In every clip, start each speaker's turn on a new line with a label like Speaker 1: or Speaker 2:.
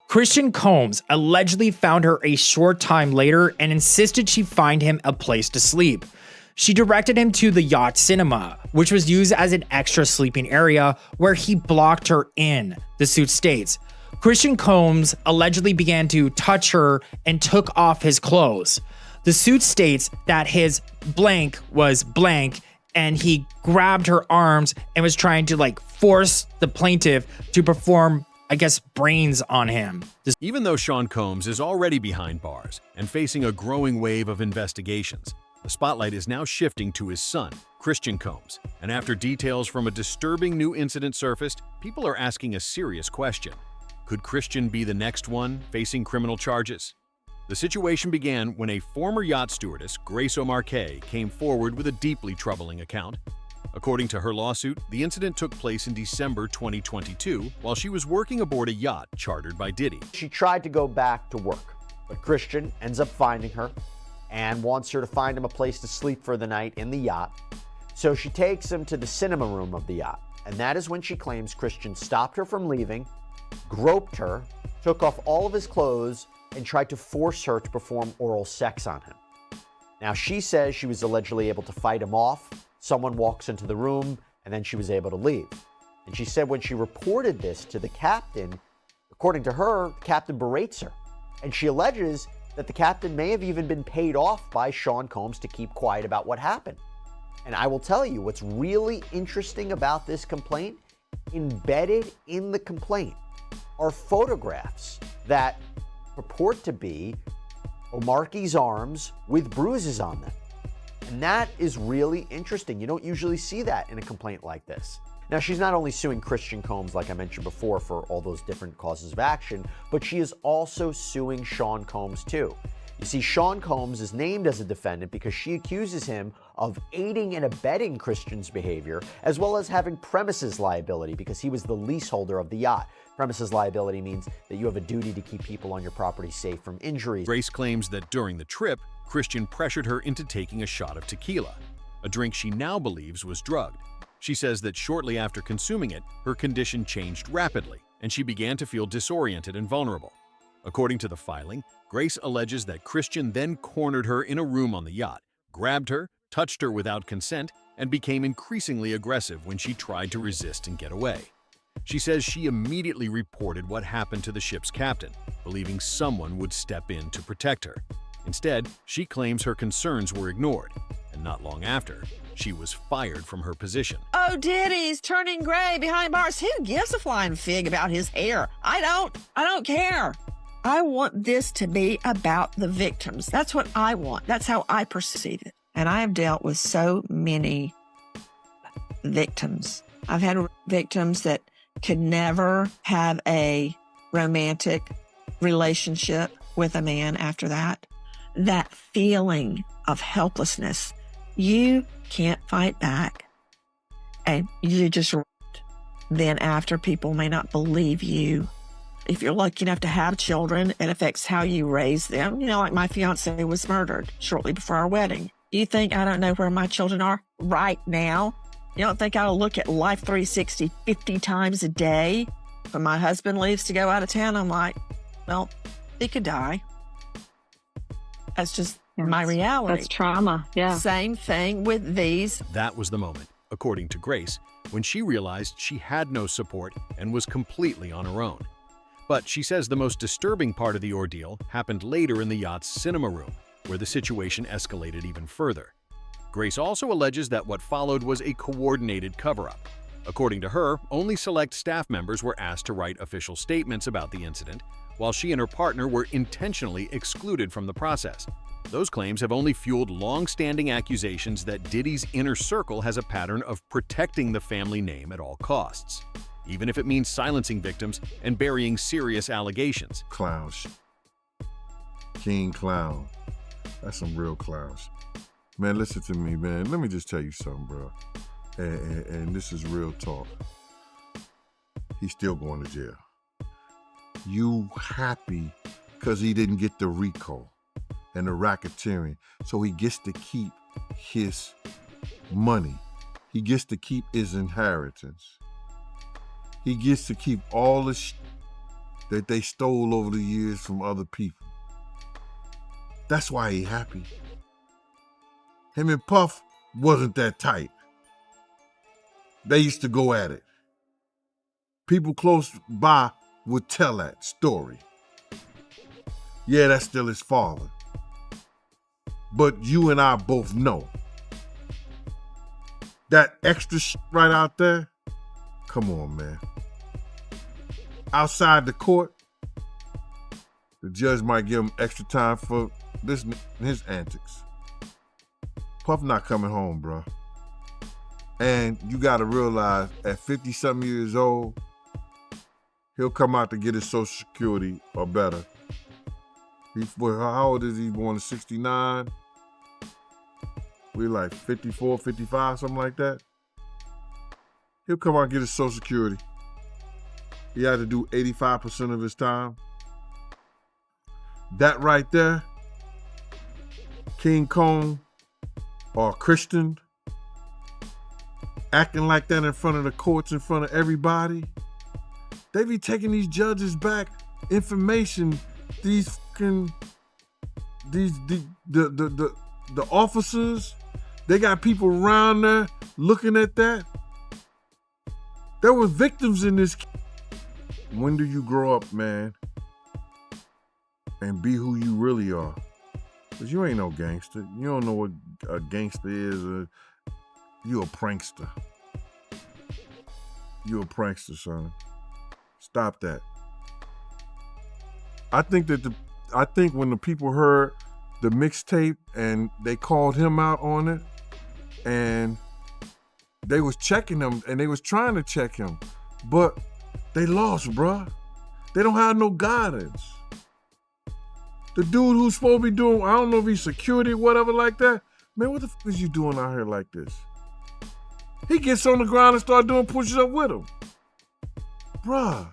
Speaker 1: Christian Combs allegedly found her a short time later and insisted she find him a place to sleep. She directed him to the yacht cinema, which was used as an extra sleeping area, where he blocked her in, the suit states. Christian Combs allegedly began to touch her and took off his clothes. The suit states that his blank was blank and he grabbed her arms and was trying to force the plaintiff to perform, I guess, brains on him.
Speaker 2: Even though Sean Combs is already behind bars and facing a growing wave of investigations, the spotlight is now shifting to his son, Christian Combs. And after details from a disturbing new incident surfaced, people are asking a serious question. Could Christian be the next one facing criminal charges? The situation began when a former yacht stewardess, Grace O'Marquet, came forward with a deeply troubling account. According to her lawsuit, the incident took place in December 2022 while she was working aboard a yacht chartered by Diddy.
Speaker 3: She tried to go back to work, but Christian ends up finding her and wants her to find him a place to sleep for the night in the yacht. So she takes him to the cinema room of the yacht, and that is when she claims Christian stopped her from leaving, groped her, took off all of his clothes, and tried to force her to perform oral sex on him. Now, she says she was allegedly able to fight him off. Someone walks into the room, and then she was able to leave. And she said when she reported this to the captain, according to her, the captain berates her. And she alleges that the captain may have even been paid off by Sean Combs to keep quiet about what happened. And I will tell you what's really interesting about this complaint. Embedded in the complaint are photographs that purport to be O'Marquet's arms with bruises on them. And that is really interesting. You don't usually see that in a complaint like this. Now, she's not only suing Christian Combs, like I mentioned before, for all those different causes of action, but she is also suing Sean Combs too. You see, Sean Combs is named as a defendant because she accuses him of aiding and abetting Christian's behavior, as well as having premises liability because he was the leaseholder of the yacht. Premises liability means that you have a duty to keep people on your property safe from injuries.
Speaker 2: Grace claims that during the trip, Christian pressured her into taking a shot of tequila, a drink she now believes was drugged. She says that shortly after consuming it, her condition changed rapidly, and she began to feel disoriented and vulnerable. According to the filing, Grace alleges that Christian then cornered her in a room on the yacht, grabbed her, touched her without consent, and became increasingly aggressive when she tried to resist and get away. She says she immediately reported what happened to the ship's captain, believing someone would step in to protect her. Instead, she claims her concerns were ignored, and not long after, she was fired from her position.
Speaker 4: Oh, Diddy's turning gray behind bars. Who gives a flying fig about his hair? I don't care. I want this to be about the victims. That's what I want. That's how I perceive it. And I have dealt with so many victims. I've had victims that could never have a romantic relationship with a man after that. That feeling of helplessness, you can't fight back. And you just, then after, people may not believe you. If you're lucky enough to have children, it affects how you raise them. You know, like my fiance was murdered shortly before our wedding. You think I don't know where my children are right now? You don't think I'll look at Life 360 50 times a day? When my husband leaves to go out of town, I'm like, well, he could die. That's just my reality.
Speaker 5: That's trauma, yeah.
Speaker 4: Same thing with these.
Speaker 2: That was the moment, according to Grace, when she realized she had no support and was completely on her own. But she says the most disturbing part of the ordeal happened later in the yacht's cinema room, where the situation escalated even further. Grace also alleges that what followed was a coordinated cover-up. According to her, only select staff members were asked to write official statements about the incident, while she and her partner were intentionally excluded from the process. Those claims have only fueled long-standing accusations that Diddy's inner circle has a pattern of protecting the family name at all costs, even if it means silencing victims and burying serious allegations.
Speaker 6: Clowns. King Clown. That's some real clowns. Man, listen to me, man. Let me just tell you something, bro. And this is real talk. He's still going to jail. You happy because he didn't get the RICO and the racketeering, so he gets to keep his money. He gets to keep his inheritance. He gets to keep all the that they stole over the years from other people. That's why he happy. Him and Puff wasn't that tight. They used to go at it. People close by would tell that story. Yeah, that's still his father. But you and I both know that extra shit right out there, come on, man. Outside the court, the judge might give him extra time for this and his antics. Puff not coming home, bro. And you gotta realize at 50-something years old, he'll come out to get his Social Security or better. How old is he? Born in 69? We're like 54, 55, something like that. He'll come out and get his Social Security. He had to do 85% of his time. That right there, King Kong or Christian, acting like that in front of the courts, in front of everybody, they be taking these judges back information. The officers, they got people around there looking at that. There were victims in this. When do you grow up, man, and be who you really are? Because you ain't no gangster. You don't know what a gangster is. You a prankster. You a prankster, son. Stop that. I think when the people heard the mixtape and they called him out on it, and they was checking him and they was trying to check him, but they lost, bruh. They don't have no guidance. The dude who's supposed to be doing, I don't know if he's security or whatever like that, man, what the fuck is you doing out here like this? He gets on the ground and start doing push-ups up with him. Bruh,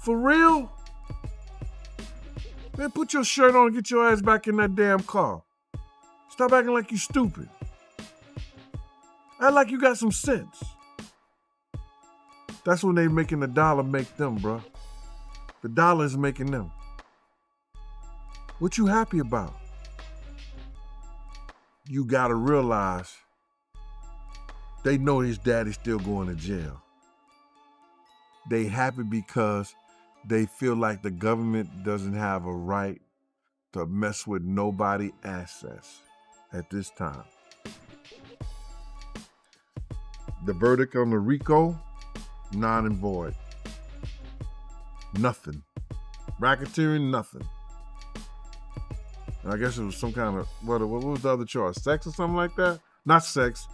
Speaker 6: for real? Man, put your shirt on and get your ass back in that damn car. Stop acting like you stupid. Act like you got some sense. That's when they making the dollar make them, bruh. The dollar is making them. What you happy about? You gotta realize they know his daddy's still going to jail. They happy because they feel like the government doesn't have a right to mess with nobody's assets at this time. The verdict on the RICO, non and void. Nothing. Racketeering, nothing. And I guess it was some kind of, what was the other charge? Sex or something like that? Not sex.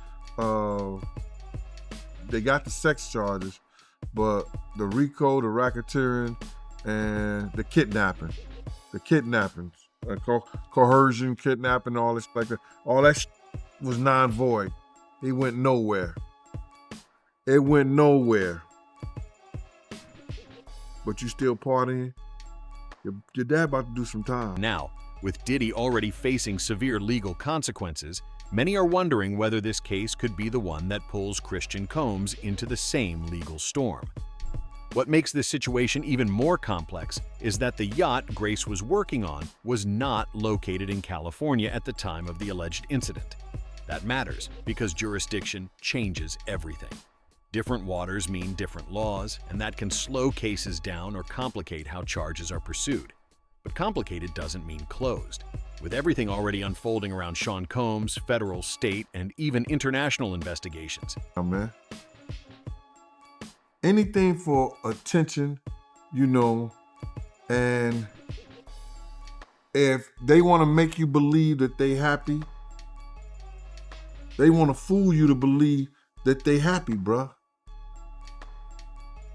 Speaker 6: They got the sex charges, but the RICO, the racketeering, and the kidnapping. The kidnapping. Coercion, kidnapping, all this like that. All that was non-void. He went nowhere. It went nowhere. But you still partying? Your dad about to do some time.
Speaker 2: Now, with Diddy already facing severe legal consequences, many are wondering whether this case could be the one that pulls Christian Combs into the same legal storm. What makes this situation even more complex is that the yacht Grace was working on was not located in California at the time of the alleged incident. That matters because jurisdiction changes everything. Different waters mean different laws, and that can slow cases down or complicate how charges are pursued. But complicated doesn't mean closed. With everything already unfolding around Sean Combs, federal, state, and even international investigations.
Speaker 6: Oh, man. Anything for attention, and if they want to make you believe that they happy, they want to fool you to believe that they happy, bruh.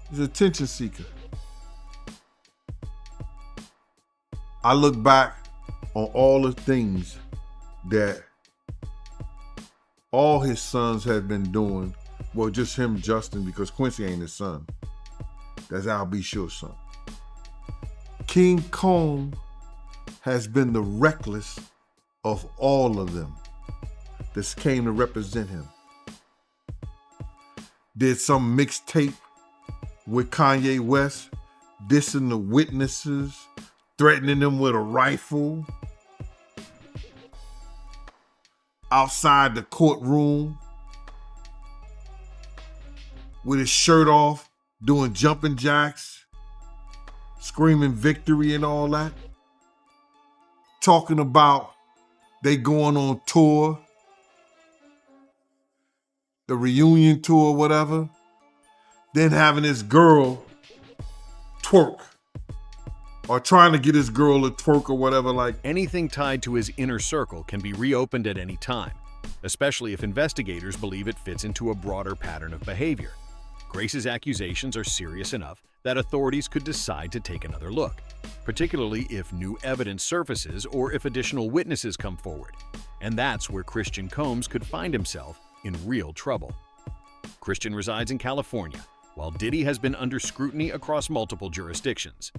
Speaker 6: He's an attention seeker. I look back on all the things that all his sons have been doing. Well, just him, Justin, because Quincy ain't his son. That's Al B. Sure's son. King Kong has been the reckless of all of them that came to represent him. Did some mixtape with Kanye West dissing the witnesses, threatening them with a rifle, outside the courtroom, with his shirt off, doing jumping jacks, screaming victory and all that. Talking about they going on tour, the reunion tour, whatever. Then having his girl twerk, or trying to get his girl to twerk or whatever. Like,
Speaker 2: Anything tied to his inner circle can be reopened at any time, especially if investigators believe it fits into a broader pattern of behavior. Grace's accusations are serious enough that authorities could decide to take another look, particularly if new evidence surfaces or if additional witnesses come forward. And that's where Christian Combs could find himself in real trouble. Christian resides in California, while Diddy has been under scrutiny across multiple jurisdictions.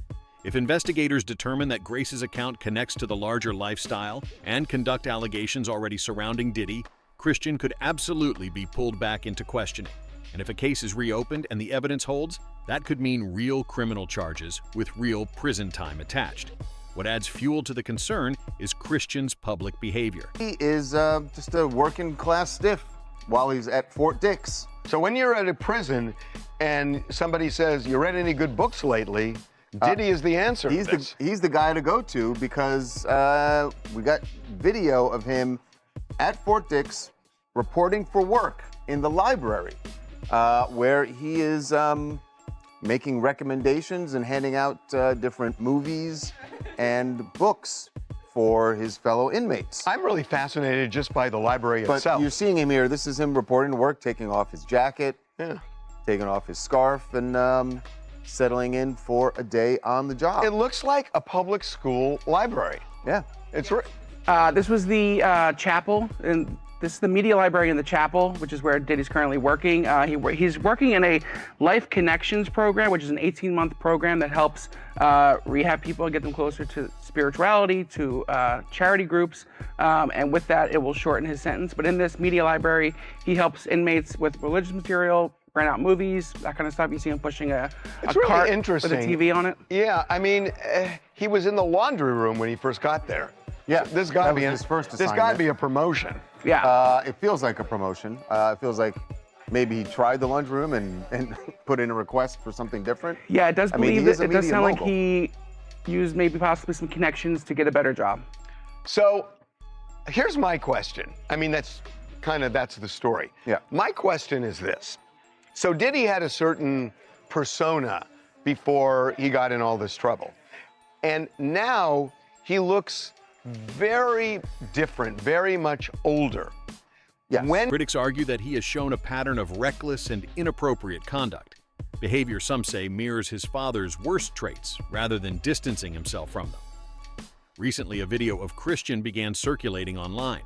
Speaker 2: If investigators determine that Grace's account connects to the larger lifestyle and conduct allegations already surrounding Diddy, Christian could absolutely be pulled back into questioning. And if a case is reopened and the evidence holds, that could mean real criminal charges with real prison time attached. What adds fuel to the concern is Christian's public behavior.
Speaker 5: He is just a working class stiff while he's at Fort Dix.
Speaker 7: So when you're at a prison and somebody says, you read any good books lately, Diddy is the answer.
Speaker 5: He's the guy to go to because we got video of him at Fort Dix reporting for work in the library, where he is making recommendations and handing out different movies and books for his fellow inmates.
Speaker 7: I'm really fascinated just by the library
Speaker 5: But
Speaker 7: itself.
Speaker 5: you're seeing him here. This is him reporting to work, taking off his jacket, taking off his scarf, and settling in for a day on the job.
Speaker 7: It looks like a public school library.
Speaker 5: Yeah.
Speaker 7: It's
Speaker 8: This was the chapel, and this is the media library in the chapel, which is where Diddy's currently working. He's working in a Life Connections program, which is an 18-month program that helps rehab people and get them closer to spirituality, to charity groups, and with that, it will shorten his sentence. But in this media library, he helps inmates with religious material, rent out movies, that kind of stuff. You see him pushing a
Speaker 7: really
Speaker 8: cart
Speaker 7: interesting.
Speaker 8: with a TV on it.
Speaker 7: Yeah, I mean, he was in the laundry room when he first got there.
Speaker 5: Yeah,
Speaker 7: So this
Speaker 5: that
Speaker 7: got
Speaker 5: was
Speaker 7: be
Speaker 5: his first
Speaker 7: This got to
Speaker 5: assignment.
Speaker 7: be a promotion.
Speaker 8: Yeah.
Speaker 5: It feels like a promotion. It feels like maybe he tried the lunchroom and put in a request for something different.
Speaker 8: Yeah, it does
Speaker 5: I mean,
Speaker 8: believe
Speaker 5: he is a
Speaker 8: it does
Speaker 5: media
Speaker 8: sound like
Speaker 5: mogul.
Speaker 8: he used maybe possibly some connections to get a better job.
Speaker 7: So here's my question. I mean, that's the story.
Speaker 5: Yeah.
Speaker 7: My question is this. So Diddy had a certain persona before he got in all this trouble. And now he looks very different, very much older.
Speaker 5: Yes.
Speaker 2: Critics argue that he has shown a pattern of reckless and inappropriate conduct. Behavior some say mirrors his father's worst traits rather than distancing himself from them. Recently, a video of Christian began circulating online.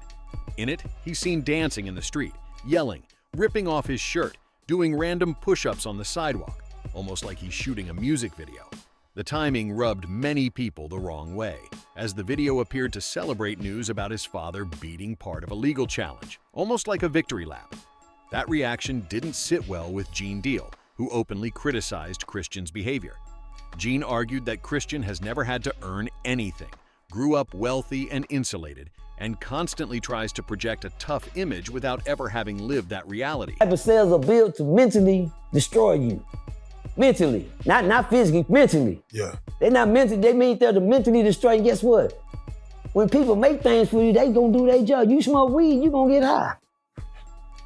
Speaker 2: In it, he's seen dancing in the street, yelling, ripping off his shirt, doing random push-ups on the sidewalk, almost like he's shooting a music video. The timing rubbed many people the wrong way, as the video appeared to celebrate news about his father beating part of a legal challenge, almost like a victory lap. That reaction didn't sit well with Gene Deal, who openly criticized Christian's behavior. Gene argued that Christian has never had to earn anything, grew up wealthy and insulated, and constantly tries to project a tough image without ever having lived that reality.
Speaker 9: Type of cells are built to mentally destroy you. Mentally, not physically, mentally.
Speaker 6: yeah.
Speaker 9: They're not mentally, they mean they're to mentally destroy you. Guess what? When people make things for you, they gonna do their job. You smoke weed, you gonna get high.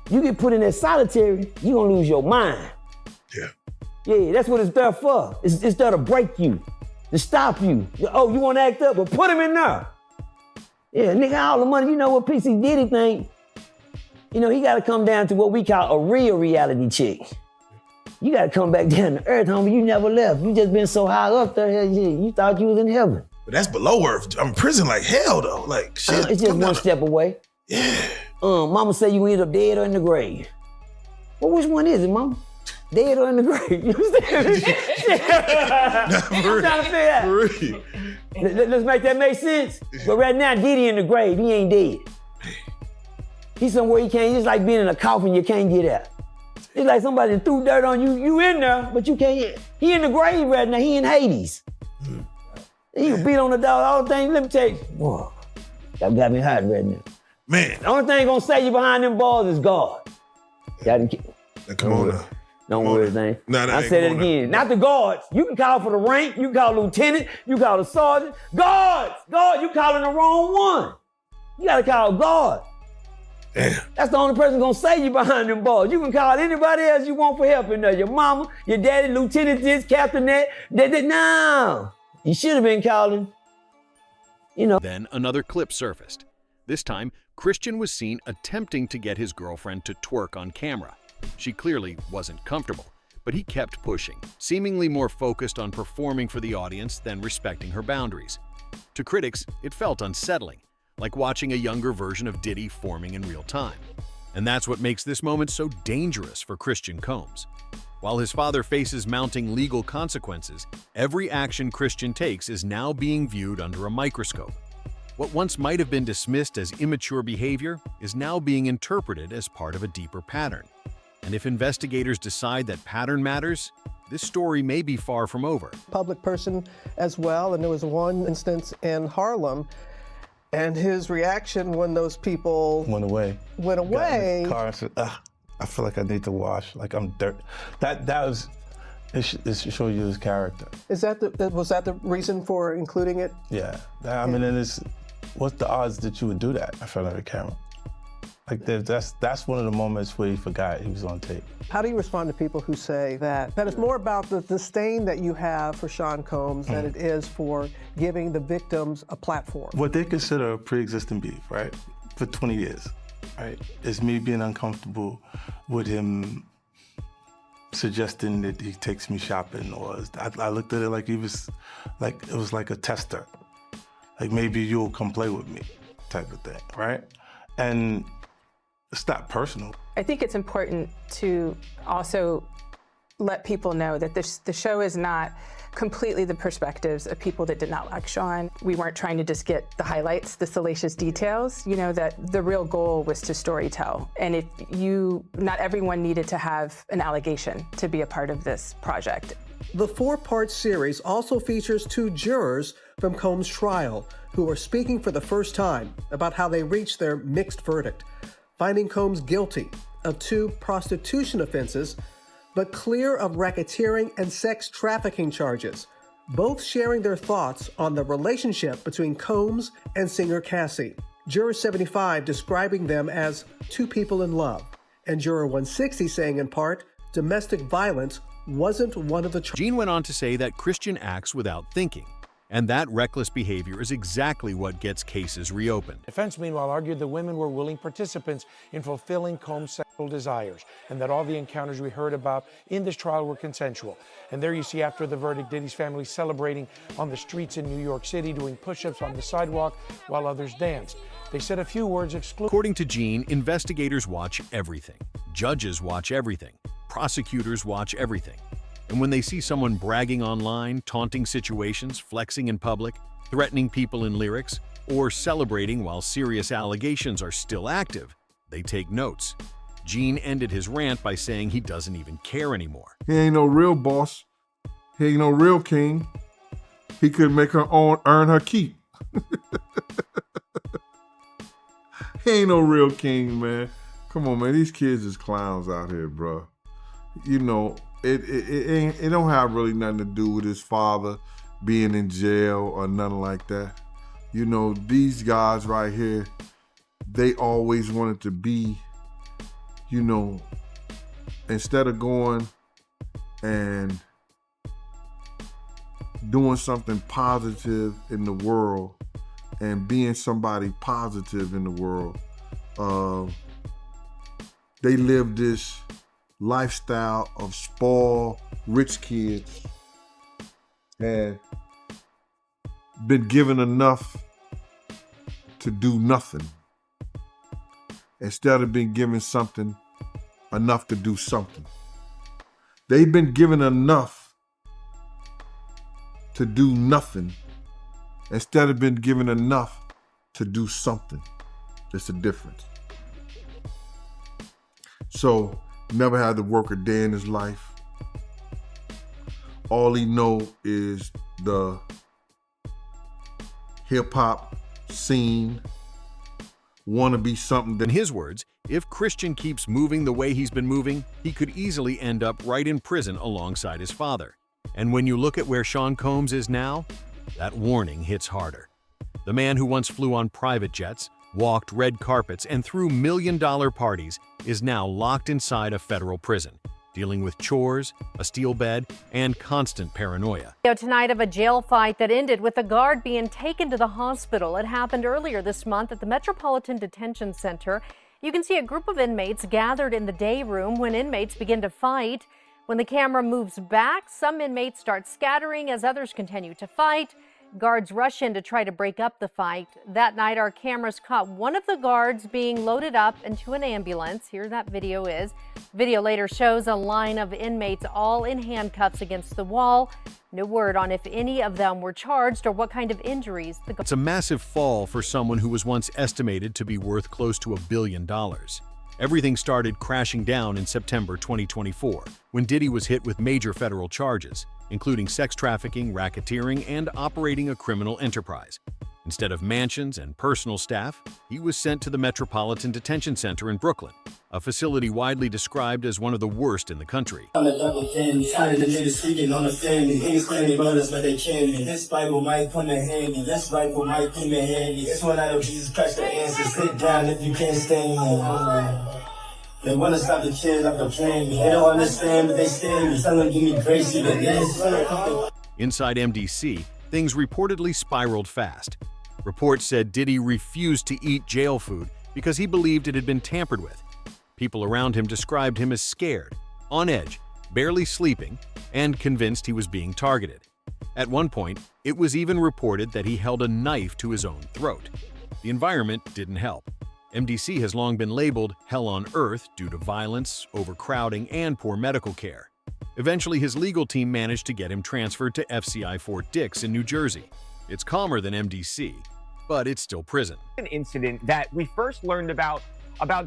Speaker 9: You get put in that solitary, you gonna lose your mind.
Speaker 6: Yeah.
Speaker 9: Yeah, that's what it's there for. It's there to break you, to stop you. Oh, you wanna act up? Well, put him in there. Yeah, nigga, all the money, you know what PC Diddy think? You know, he gotta come down to what we call a real reality check. You gotta come back down to earth, homie. You never left. You just been so high up there, you thought you was in heaven.
Speaker 10: But that's below earth. I'm in prison like hell though. Like shit.
Speaker 9: It's just one step away.
Speaker 10: Yeah.
Speaker 9: Mama say you end up dead or in the grave. Well, which one is it, mama? Dead or in the grave? You understand? I'm trying to figure out.
Speaker 6: For real.
Speaker 9: Let's make that make sense. But right now, Diddy in the grave, he ain't dead. He's somewhere he can't, it's like being in a coffin you can't get out. It's like somebody threw dirt on you, you in there, but you can't He in the grave right now. He in Hades. He can beat on the dog, all the things. Let me tell you. Whoa, that got me hot right now.
Speaker 10: Man.
Speaker 9: The only thing gonna save you behind them balls is God.
Speaker 10: Come on now.
Speaker 9: Don't worry, man. I said it again. Not the guards. You can call for the rank. You can call lieutenant. You call the sergeant. Guards! God, you calling the wrong one. You gotta call God.
Speaker 10: Damn.
Speaker 9: That's the only person gonna save you behind them balls. You can call anybody else you want for help in there. Your mama, your daddy, lieutenant this, captain that. No. You should have been calling,
Speaker 2: Then another clip surfaced. This time, Christian was seen attempting to get his girlfriend to twerk on camera. She clearly wasn't comfortable, but he kept pushing, seemingly more focused on performing for the audience than respecting her boundaries. To critics, it felt unsettling, like watching a younger version of Diddy forming in real time. And that's what makes this moment so dangerous for Christian Combs. While his father faces mounting legal consequences, every action Christian takes is now being viewed under a microscope. What once might have been dismissed as immature behavior is now being interpreted as part of a deeper pattern. And if investigators decide that pattern matters, this story may be far from over.
Speaker 11: Public person as well, and there was one instance in Harlem, and his reaction when those people
Speaker 12: went away.
Speaker 11: Got in
Speaker 12: the car and said, I feel like I need to wash, like I'm dirt. It should show you his character.
Speaker 11: Was that the reason for including it?
Speaker 12: Yeah, what's the odds that you would do that in front of a camera? Like that's one of the moments where he forgot he was on tape.
Speaker 11: How do you respond to people who say that it's more about the disdain that you have for Sean Combs than it is for giving the victims a platform?
Speaker 12: What they consider a pre-existing beef, right, for 20 years, right, is me being uncomfortable with him suggesting that he takes me shopping, or I looked at it like it was like a tester, like maybe you'll come play with me, type of thing, right? And it's not personal.
Speaker 13: I think it's important to also let people know that the show is not completely the perspectives of people that did not like Sean. We weren't trying to just get the highlights, the salacious details, that the real goal was to storytell. And not everyone needed to have an allegation to be a part of this project.
Speaker 11: The 4-part series also features 2 jurors from Combs' trial who are speaking for the first time about how they reached their mixed verdict, finding Combs guilty of 2 prostitution offenses, but clear of racketeering and sex trafficking charges, both sharing their thoughts on the relationship between Combs and singer Cassie. Juror 75 describing them as 2 people in love, and Juror 160 saying in part, domestic violence wasn't one of the charges.
Speaker 2: Gene went on to say that Christian acts without thinking, and that reckless behavior is exactly what gets cases reopened.
Speaker 14: Defense, meanwhile, argued that women were willing participants in fulfilling Combs' sexual desires, and that all the encounters we heard about in this trial were consensual. And there you see, after the verdict, Diddy's family celebrating on the streets in New York City, doing push-ups on the sidewalk while others danced. They said a few words exclusive.
Speaker 2: According to Gene, investigators watch everything. Judges watch everything. Prosecutors watch everything. And when they see someone bragging online, taunting situations, flexing in public, threatening people in lyrics, or celebrating while serious allegations are still active, they take notes. Gene ended his rant by saying he doesn't even care anymore.
Speaker 6: He ain't no real boss. He ain't no real king. He could make her earn her keep. He ain't no real king, man. Come on, man. These kids is clowns out here, bro. It don't have really nothing to do with his father being in jail or nothing like that. These guys right here, they always wanted to be, instead of going and doing something positive in the world and being somebody positive in the world, they live this lifestyle of spoiled, rich kids and been given enough to do nothing instead of being given something enough to do something. They've been given enough to do nothing instead of being given enough to do something. There's a difference. So, never had to work a day in his life. all he know is the hip-hop scene, wanna be something that...
Speaker 2: In his words, if Christian keeps moving the way he's been moving, he could easily end up right in prison alongside his father. And when you look at where Sean Combs is now, that warning hits harder. The man who once flew on private jets, walked red carpets, and threw million-dollar parties is now locked inside a federal prison, dealing with chores, a steel bed, and constant paranoia.
Speaker 15: Tonight of a jail fight that ended with a guard being taken to the hospital. It happened earlier this month at the Metropolitan Detention Center. You can see a group of inmates gathered in the day room when inmates begin to fight. When the camera moves back, some inmates start scattering as others continue to fight. Guards rush in to try to break up the fight. That night, our cameras caught one of the guards being loaded up into an ambulance. Here that video is. Video later shows a line of inmates all in handcuffs against the wall. No word on if any of them were charged or what kind of injuries.
Speaker 2: It's a massive fall for someone who was once estimated to be worth close to $1 billion. Everything started crashing down in September 2024, when Diddy was hit with major federal charges, including sex trafficking, racketeering, and operating a criminal enterprise. Instead of mansions and personal staff, he was sent to the Metropolitan Detention Center in Brooklyn, a facility widely described as one of the worst in the country.
Speaker 16: I'm a double family, tired of the niggas speaking on the family. Niggas claiming brothers, but they can't be. This Bible might come in handy, this Bible might come in handy. This one I know Jesus Christ the answer. Sit down if you can't stand. They wanna stop the kids up the plane. They don't understand, but they stand me. Someone give me grace, even this.
Speaker 2: Inside MDC, things reportedly spiraled fast. Reports said Diddy refused to eat jail food because he believed it had been tampered with. People around him described him as scared, on edge, barely sleeping, and convinced he was being targeted. At one point, it was even reported that he held a knife to his own throat. The environment didn't help. MDC has long been labeled hell on earth due to violence, overcrowding, and poor medical care. Eventually, his legal team managed to get him transferred to FCI Fort Dix in New Jersey. It's calmer than MDC, but it's still prison.
Speaker 17: An incident that we first learned about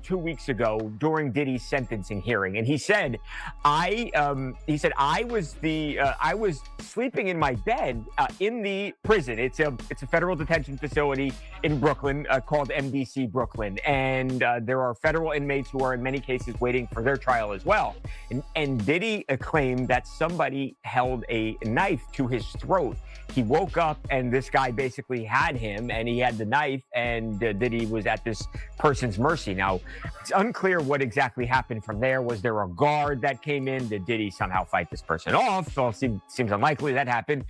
Speaker 17: 2 weeks ago during Diddy's sentencing hearing, and he said, I was sleeping in my bed in the prison. It's a federal detention facility in Brooklyn called MDC Brooklyn, and there are federal inmates who are in many cases waiting for their trial as well. And Diddy claimed that somebody held a knife to his throat. He woke up and this guy basically had him, and he had the knife, and Diddy was at this person's mercy. Now, it's unclear what exactly happened from there. Was there a guard that came in? Did Diddy somehow fight this person off? Well, seems unlikely that happened.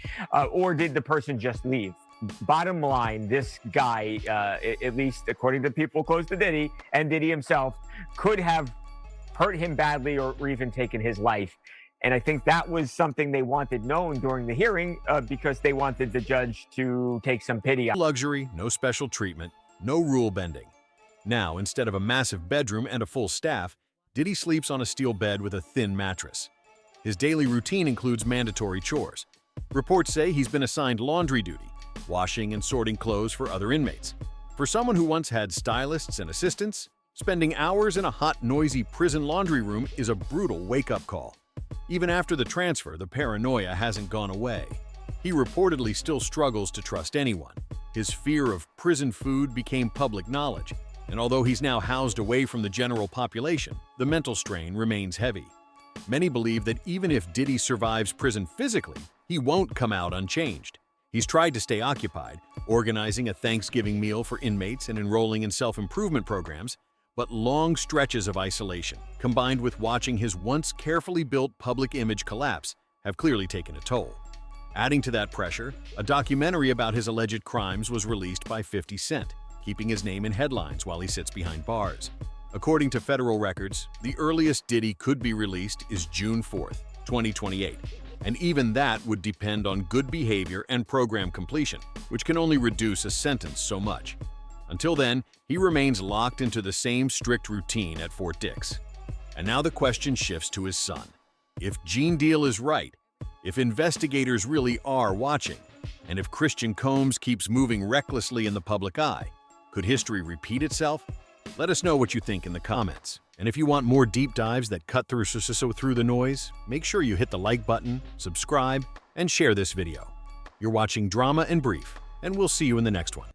Speaker 17: Or did the person just leave? Bottom line, this guy, at least according to people close to Diddy and Diddy himself, could have hurt him badly or even taken his life. And I think that was something they wanted known during the hearing because they wanted the judge to take some pity on.
Speaker 2: Luxury, no special treatment, no rule bending. Now, instead of a massive bedroom and a full staff, Diddy sleeps on a steel bed with a thin mattress. His daily routine includes mandatory chores. Reports say he's been assigned laundry duty, washing and sorting clothes for other inmates. For someone who once had stylists and assistants, spending hours in a hot, noisy prison laundry room is a brutal wake-up call. Even after the transfer, the paranoia hasn't gone away. He reportedly still struggles to trust anyone. His fear of prison food became public knowledge, and although he's now housed away from the general population, the mental strain remains heavy. Many believe that even if Diddy survives prison physically, he won't come out unchanged. He's tried to stay occupied, organizing a Thanksgiving meal for inmates and enrolling in self-improvement programs, but long stretches of isolation, combined with watching his once carefully built public image collapse, have clearly taken a toll. Adding to that pressure, a documentary about his alleged crimes was released by 50 Cent, keeping his name in headlines while he sits behind bars. According to federal records, the earliest Diddy could be released is June 4th, 2028, and even that would depend on good behavior and program completion, which can only reduce a sentence so much. Until then, he remains locked into the same strict routine at Fort Dix. And now the question shifts to his son. If Gene Deal is right, if investigators really are watching, and if Christian Combs keeps moving recklessly in the public eye, could history repeat itself? Let us know what you think in the comments. And if you want more deep dives that cut through the noise, make sure you hit the like button, subscribe, and share this video. You're watching Drama and Brief, and we'll see you in the next one.